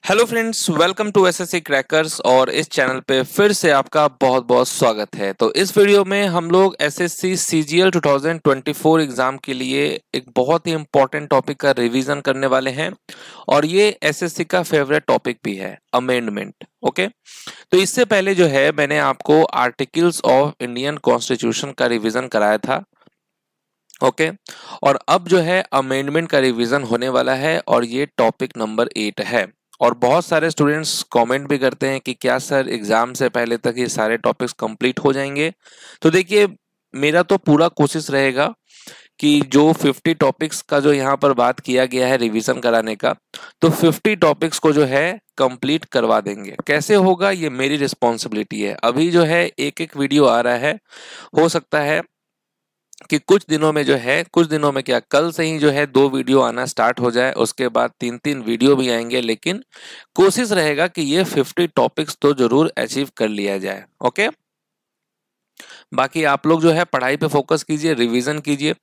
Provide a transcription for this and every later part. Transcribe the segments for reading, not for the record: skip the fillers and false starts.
Hello friends, welcome to SSC crackers. और इस channel पे फिर से आपका बहुत बहुत स्वागत है। तो इस वीडियो में हम लोग एसएससी सीजीएल 2024 एग्जाम के लिए एक बहुत ही इंपॉर्टेंट टॉपिक का रिवीजन करने वाले हैं और ये एसएससी का फेवरेट टॉपिक भी है, अमेंडमेंट। ओके, तो इससे पहले जो है मैंने आपको आर्टिकल्स ऑफ इंडियन कॉन्स्टिट्यूशन का रिवीजन कराया था। ओके, और अब जो है अमेंडमेंट का रिवीजन होने वाला है और ये टॉपिक नंबर 8 है। और बहुत सारे स्टूडेंट्स कमेंट भी करते हैं कि क्या सर एग्जाम से पहले तक ये सारे टॉपिक्स कंप्लीट हो जाएंगे। तो देखिए, मेरा तो पूरा कोशिश रहेगा कि जो 50 टॉपिक्स का जो यहाँ पर बात किया गया है रिवीजन कराने का, तो 50 टॉपिक्स को जो है कंप्लीट करवा देंगे। कैसे होगा ये मेरी रिस्पॉन्सिबिलिटी है। अभी जो है एक एक वीडियो आ रहा है, हो सकता है कि कुछ दिनों में जो है, कुछ दिनों में क्या, कल से ही जो है 2 वीडियो आना स्टार्ट हो जाए, उसके बाद 3-3 वीडियो भी आएंगे। लेकिन कोशिश रहेगा कि ये 50 टॉपिक्स तो जरूर अचीव कर लिया जाए। ओके, बाकी आप लोग जो है पढ़ाई पे फोकस कीजिए, रिवीजन कीजिए।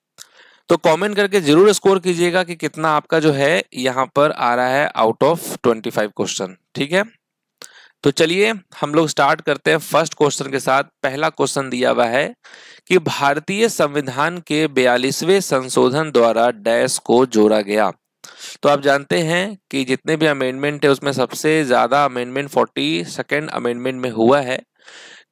तो कमेंट करके जरूर स्कोर कीजिएगा कि कितना आपका जो है यहाँ पर आ रहा है आउट ऑफ 25 क्वेश्चन। ठीक है, तो चलिए हम लोग स्टार्ट करते हैं फर्स्ट क्वेश्चन के साथ। पहला क्वेश्चन दिया हुआ है कि भारतीय संविधान के 42वें संशोधन द्वारा डैश को जोड़ा गया। तो आप जानते हैं कि जितने भी अमेंडमेंट है उसमें सबसे ज्यादा अमेंडमेंट 42nd अमेंडमेंट में हुआ है।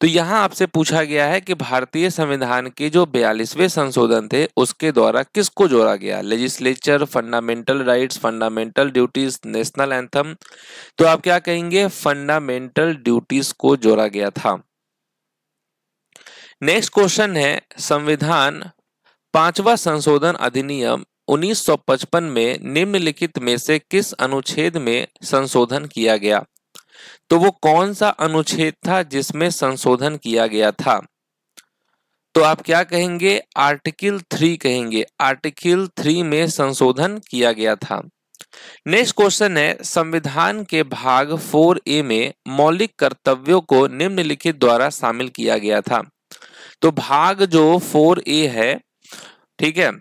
तो यहाँ आपसे पूछा गया है कि भारतीय संविधान के जो 42वें संशोधन थे उसके द्वारा किसको जोड़ा गया। Legislature, fundamental rights, fundamental duties, national anthem. तो आप क्या कहेंगे? फंडामेंटल ड्यूटीज को जोड़ा गया था। नेक्स्ट क्वेश्चन है, संविधान 5वां संशोधन अधिनियम 1955 में निम्नलिखित में से किस अनुच्छेद में संशोधन किया गया। तो वो कौन सा अनुच्छेद था जिसमें संशोधन किया गया था? तो आप क्या कहेंगे? आर्टिकल 3 कहेंगे। आर्टिकल 3 में संशोधन किया गया था। नेक्स्ट क्वेश्चन है, संविधान के भाग 4A में मौलिक कर्तव्यों को निम्नलिखित द्वारा शामिल किया गया था। तो भाग जो 4A है, ठीक है,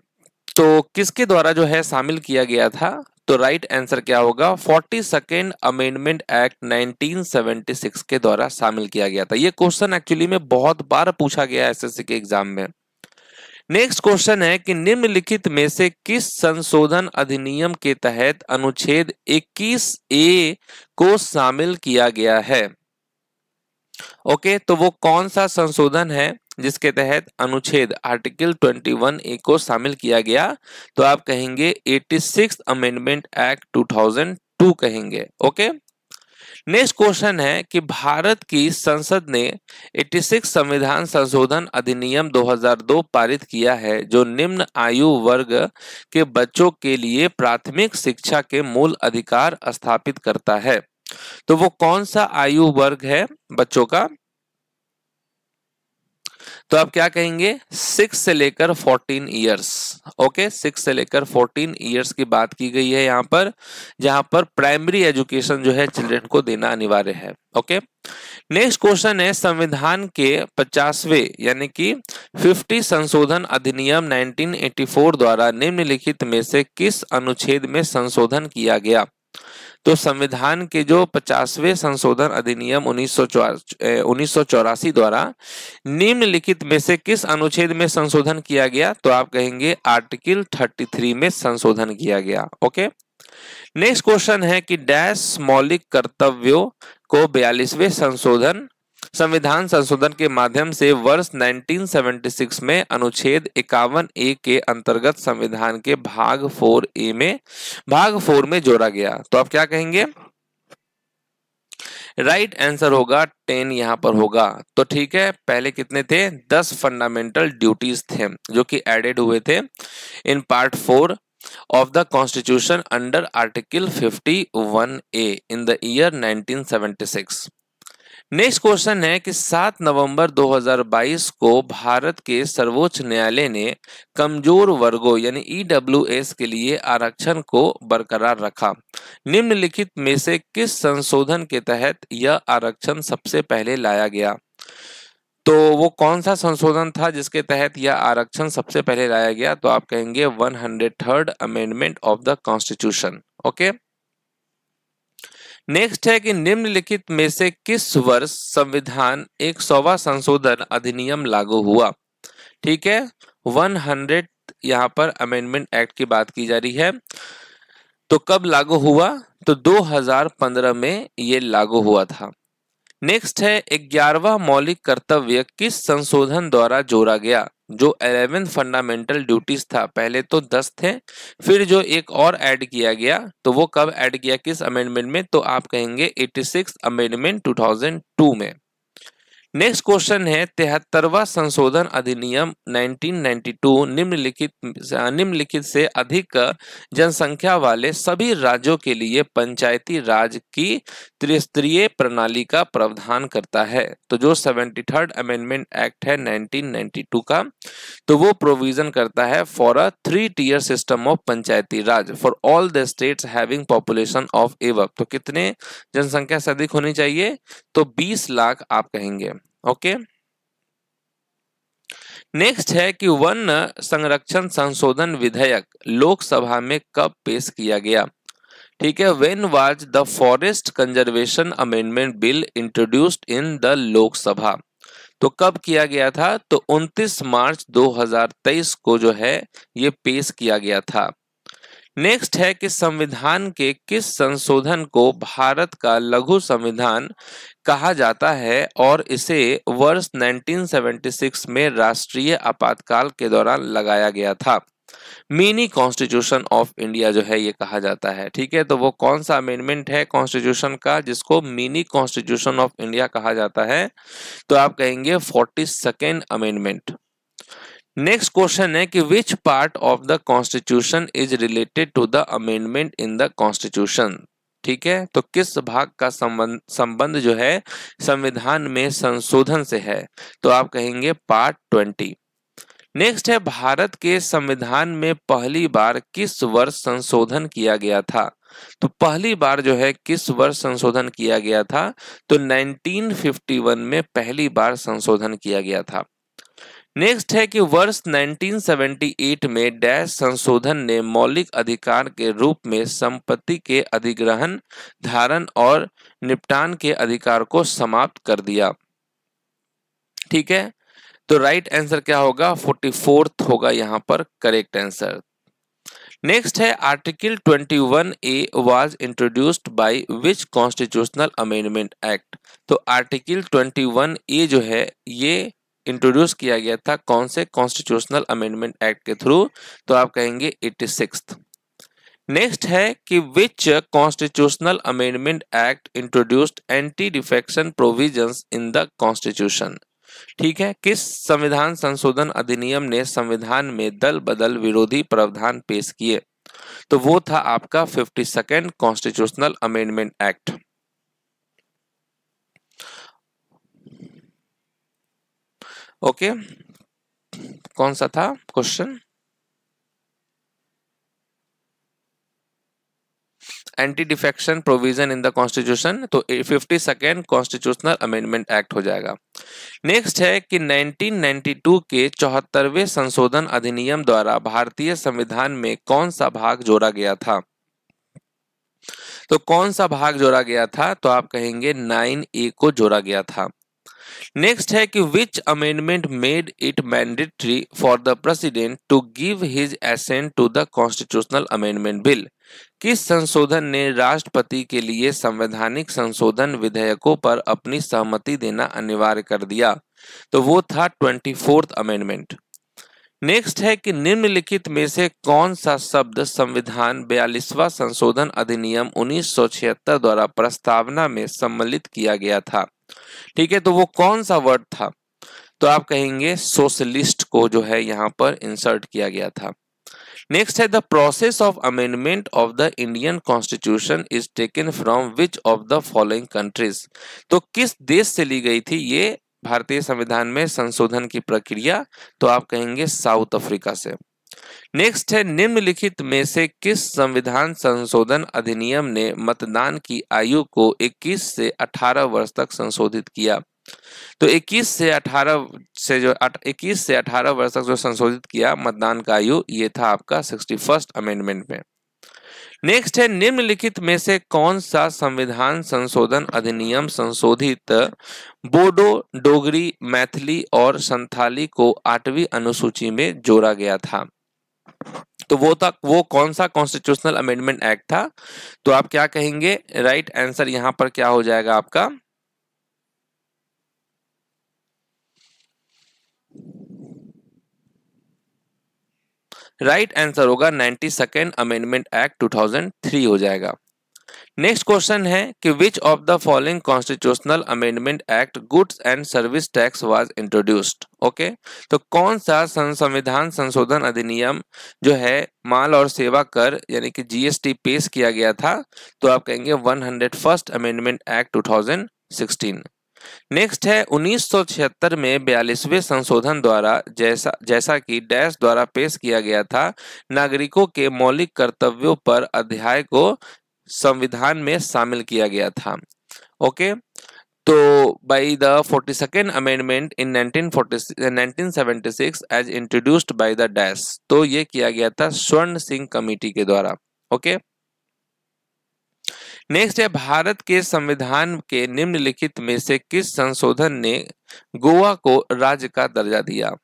तो किसके द्वारा जो है शामिल किया गया था? तो राइट आंसर क्या होगा? 42nd अमेंडमेंट एक्ट 1976 के द्वारा शामिल किया गया था। ये क्वेश्चन एक्चुअली में बहुत बार पूछा गया है एसएससी के एग्जाम में। नेक्स्ट क्वेश्चन है कि निम्नलिखित में से किस संशोधन अधिनियम के तहत अनुच्छेद 21A को शामिल किया गया है। ओके, तो वो कौन सा संशोधन है जिसके तहत अनुच्छेद आर्टिकल 21A को शामिल किया गया? तो आप कहेंगे 86th अमेंडमेंट एक्ट 2002 कहेंगे। ओके, नेक्स्ट क्वेश्चन है कि भारत की संसद ने 86 संविधान संशोधन अधिनियम 2002 पारित किया है जो निम्न आयु वर्ग के बच्चों के लिए प्राथमिक शिक्षा के मूल अधिकार स्थापित करता है। तो वो कौन सा आयु वर्ग है बच्चों का? तो आप क्या कहेंगे? 6 से लेकर 14 ईयर्स। ओके, 6 से लेकर 14 ईयर्स की बात की गई है यहाँ पर, जहां पर प्राइमरी एजुकेशन जो है चिल्ड्रन को देना अनिवार्य है। ओके, नेक्स्ट क्वेश्चन है, संविधान के 50वें यानी कि 50 संशोधन अधिनियम 1984 द्वारा निम्नलिखित में से किस अनुच्छेद में संशोधन किया गया। तो संविधान के जो 50वें संशोधन अधिनियम 1984 द्वारा निम्नलिखित में से किस अनुच्छेद में संशोधन किया गया? तो आप कहेंगे आर्टिकल 33 में संशोधन किया गया। ओके, नेक्स्ट क्वेश्चन है कि डैश मौलिक कर्तव्यों को 42वें संविधान संशोधन के माध्यम से वर्ष 1976 में अनुच्छेद 51A के अंतर्गत संविधान के भाग 4 में जोड़ा गया। तो आप क्या कहेंगे? राइट आंसर होगा 10 यहां पर होगा। तो ठीक है, पहले कितने थे? 10 फंडामेंटल ड्यूटीज थे जो कि एडेड हुए थे in part 4 of the constitution under article 51A in the year 1976। Next question है कि 7 नवंबर 2022 को भारत के सर्वोच्च न्यायालय ने कमजोर वर्गों यानी ईडब्ल्यूएस के लिए आरक्षण को बरकरार रखा। निम्नलिखित में से किस संशोधन के तहत यह आरक्षण सबसे पहले लाया गया? तो वो कौन सा संशोधन था जिसके तहत यह आरक्षण सबसे पहले लाया गया? तो आप कहेंगे 103rd amendment of the constitution. Okay, next है कि निम्नलिखित में से किस वर्ष संविधान 100वां संशोधन अधिनियम लागू हुआ। ठीक है, 100 यहाँ पर अमेंडमेंट एक्ट की बात की जा रही है। तो कब लागू हुआ, तो 2015 में ये लागू हुआ था। नेक्स्ट है 11वां मौलिक कर्तव्य किस संशोधन द्वारा जोड़ा गया। जो 11 फंडामेंटल ड्यूटीज था, पहले तो 10 थे, फिर जो एक और ऐड किया गया, तो वो कब ऐड किया, किस अमेंडमेंट में, तो आप कहेंगे 86 अमेंडमेंट 2002 में। नेक्स्ट क्वेश्चन है 73वां संशोधन अधिनियम 1992 निम्नलिखित से अधिक जनसंख्या वाले सभी राज्यों के लिए पंचायती राज की त्रिस्तरीय प्रणाली का प्रावधान करता है। तो जो 73rd अमेंडमेंट एक्ट है 1992 का, तो वो प्रोविजन करता है for a 3-tier system of Panchayati Raj for all the states having population of above. तो कितने जनसंख्या से अधिक होनी चाहिए, तो 20 लाख आप कहेंगे। ओके, नेक्स्ट है कि वन संरक्षण संशोधन विधेयक लोकसभा में कब पेश किया गया। ठीक है, when was the forest conservation amendment bill introduced in the Lok Sabha. तो कब किया गया था, तो 29 मार्च 2023 को जो है ये पेश किया गया था। नेक्स्ट है कि संविधान के किस संशोधन को भारत का लघु संविधान कहा जाता है और इसे वर्ष 1976 में राष्ट्रीय आपातकाल के दौरान लगाया गया था। मिनी कॉन्स्टिट्यूशन ऑफ इंडिया जो है ये कहा जाता है। ठीक है, तो वो कौन सा अमेंडमेंट है कॉन्स्टिट्यूशन का जिसको मिनी कॉन्स्टिट्यूशन ऑफ इंडिया कहा जाता है, तो आप कहेंगे 42nd अमेंडमेंट। नेक्स्ट क्वेश्चन है कि which part of the constitution is related to the amendment in the constitution. ठीक है, तो किस भाग का संबंध जो है संविधान में संशोधन से है, तो आप कहेंगे पार्ट 20। नेक्स्ट है भारत के संविधान में पहली बार किस वर्ष संशोधन किया गया था। तो पहली बार जो है किस वर्ष संशोधन किया गया था, तो 1951 में पहली बार संशोधन किया गया था। नेक्स्ट है कि वर्ष 1978 में डैश संशोधन ने मौलिक अधिकार के रूप में संपत्ति के अधिग्रहण, धारण और निपटान के अधिकार को समाप्त कर दिया। ठीक है, तो राइट आंसर क्या होगा, 44th होगा यहाँ पर करेक्ट आंसर। नेक्स्ट है article 21A was introduced by which constitutional amendment act. तो आर्टिकल 21A जो है ये इंट्रोड्यूस किया गया था कौन से कॉन्स्टिट्यूशनल अमेंडमेंट एक्ट के थ्रू, तो आप कहेंगे 86th। नेक्स्ट है कि which constitutional amendment act introduced anti defection provisions in the constitution. ठीक है, किस संविधान संशोधन अधिनियम ने संविधान में दल बदल विरोधी प्रावधान पेश किए, तो वो था आपका 52nd constitutional amendment act. Okay, कौन सा था question, anti defection provision in the constitution, तो 52nd कॉन्स्टिट्यूशनल अमेंडमेंट एक्ट हो जाएगा। नेक्स्ट है कि 1992 के 74वें संशोधन अधिनियम द्वारा भारतीय संविधान में कौन सा भाग जोड़ा गया था। तो कौन सा भाग जोड़ा गया था, तो आप कहेंगे 9A को जोड़ा गया था। नेक्स्ट है कि which amendment made it mandatory for the president to give his assent to the constitutional amendment bill. किस संशोधन ने राष्ट्रपति के लिए संवैधानिक संशोधन विधेयकों पर अपनी सहमति देना अनिवार्य कर दिया, तो वो था 24th अमेंडमेंट। नेक्स्ट है कि निम्नलिखित में से कौन सा शब्द संविधान 42वां संशोधन अधिनियम 1976 द्वारा प्रस्तावना में सम्मिलित किया गया था। ठीक है, तो वो कौन सा वर्ड था, तो आप कहेंगे सोशलिस्ट को जो है यहाँ पर इंसर्ट किया गया था। नेक्स्ट है the process of amendment of the Indian constitution is taken from which of the following countries. तो किस देश से ली गई थी ये भारतीय संविधान में संशोधन की प्रक्रिया, तो आप कहेंगे साउथ अफ्रीका से। नेक्स्ट है निम्नलिखित में से किस संविधान संशोधन अधिनियम ने मतदान की आयु को 21 से 18 वर्ष तक संशोधित किया। तो 21 से 18 वर्ष तक जो संशोधित किया मतदान का आयु, ये था आपका 61st अमेंडमेंट में। नेक्स्ट है निम्नलिखित में से कौन सा संविधान संशोधन अधिनियम संशोधित बोडो, डोगरी, मैथिली और संथाली को 8वीं अनुसूची में जोड़ा गया था? तो वो कौन सा कॉन्स्टिट्यूशनल अमेंडमेंट एक्ट था? तो आप क्या कहेंगे? राइट आंसर यहां पर क्या हो जाएगा आपका? राइट आंसर होगा 92nd अमेंडमेंट एक्ट 2003 हो जाएगा। नेक्स्ट क्वेश्चन है कि which of the following constitutional amendment act goods and service tax was introduced? Okay, तो कौन सा संविधान संशोधन अधिनियम जो है माल और सेवा कर यानी कि जीएसटी पेश किया गया था? तो आप कहेंगे 101st अमेंडमेंट एक्ट 2016। नेक्स्ट है 1976 में 42वें संशोधन द्वारा जैसा कि डैश द्वारा पेश किया गया था, नागरिकों के मौलिक कर्तव्यों पर अध्याय को संविधान में शामिल किया गया था। ओके, तो by the 42nd amendment in 1976 as introduced by the dash, तो ये किया गया था स्वर्ण सिंह कमेटी के द्वारा। ओके, नेक्स्ट है भारत के संविधान के निम्नलिखित में से किस संशोधन ने गोवा को राज्य का दर्जा दिया?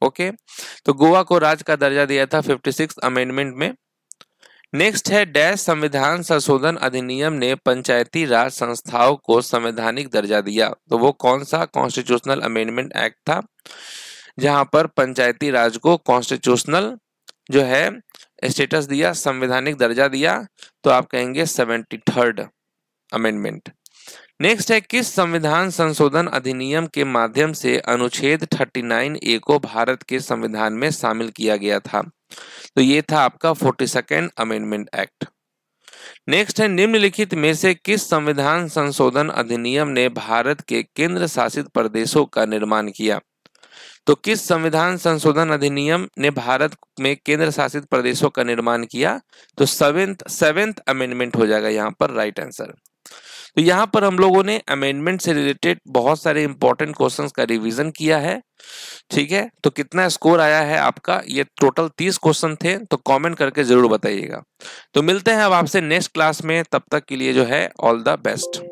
ओके, तो गोवा को राज्य का दर्जा दिया था 56 अमेंडमेंट में। नेक्स्ट है डैश संविधान संशोधन अधिनियम ने पंचायती राज संस्थाओं को संवैधानिक दर्जा दिया? तो वो कौन सा कॉन्स्टिट्यूशनल अमेंडमेंट एक्ट था जहां पर पंचायती राज को कॉन्स्टिट्यूशनल जो है स्टेटस दिया, संवैधानिक दर्जा दिया? तो आप कहेंगे 73rd अमेंडमेंट। नेक्स्ट है किस संविधान संशोधन अधिनियम के माध्यम से अनुच्छेद 39A को भारत के संविधान में शामिल किया गया था? तो ये था आपका 42nd अमेंडमेंट एक्ट। नेक्स्ट है निम्नलिखित में से किस संविधान संशोधन अधिनियम ने भारत के केंद्र शासित प्रदेशों का निर्माण किया? तो किस संविधान संशोधन अधिनियम ने भारत में केंद्र शासित प्रदेशों का निर्माण किया? तो सेवेंथ अमेंडमेंट हो जाएगा यहाँ पर राइट आंसर। तो यहाँ पर हम लोगों ने अमेंडमेंट से रिलेटेड बहुत सारे इंपॉर्टेंट क्वेश्चंस का रिवीजन किया है। ठीक है, तो कितना स्कोर आया है आपका? ये टोटल 30 क्वेश्चन थे, तो कमेंट करके जरूर बताइएगा। तो मिलते हैं अब आपसे नेक्स्ट क्लास में, तब तक के लिए जो है ऑल द बेस्ट।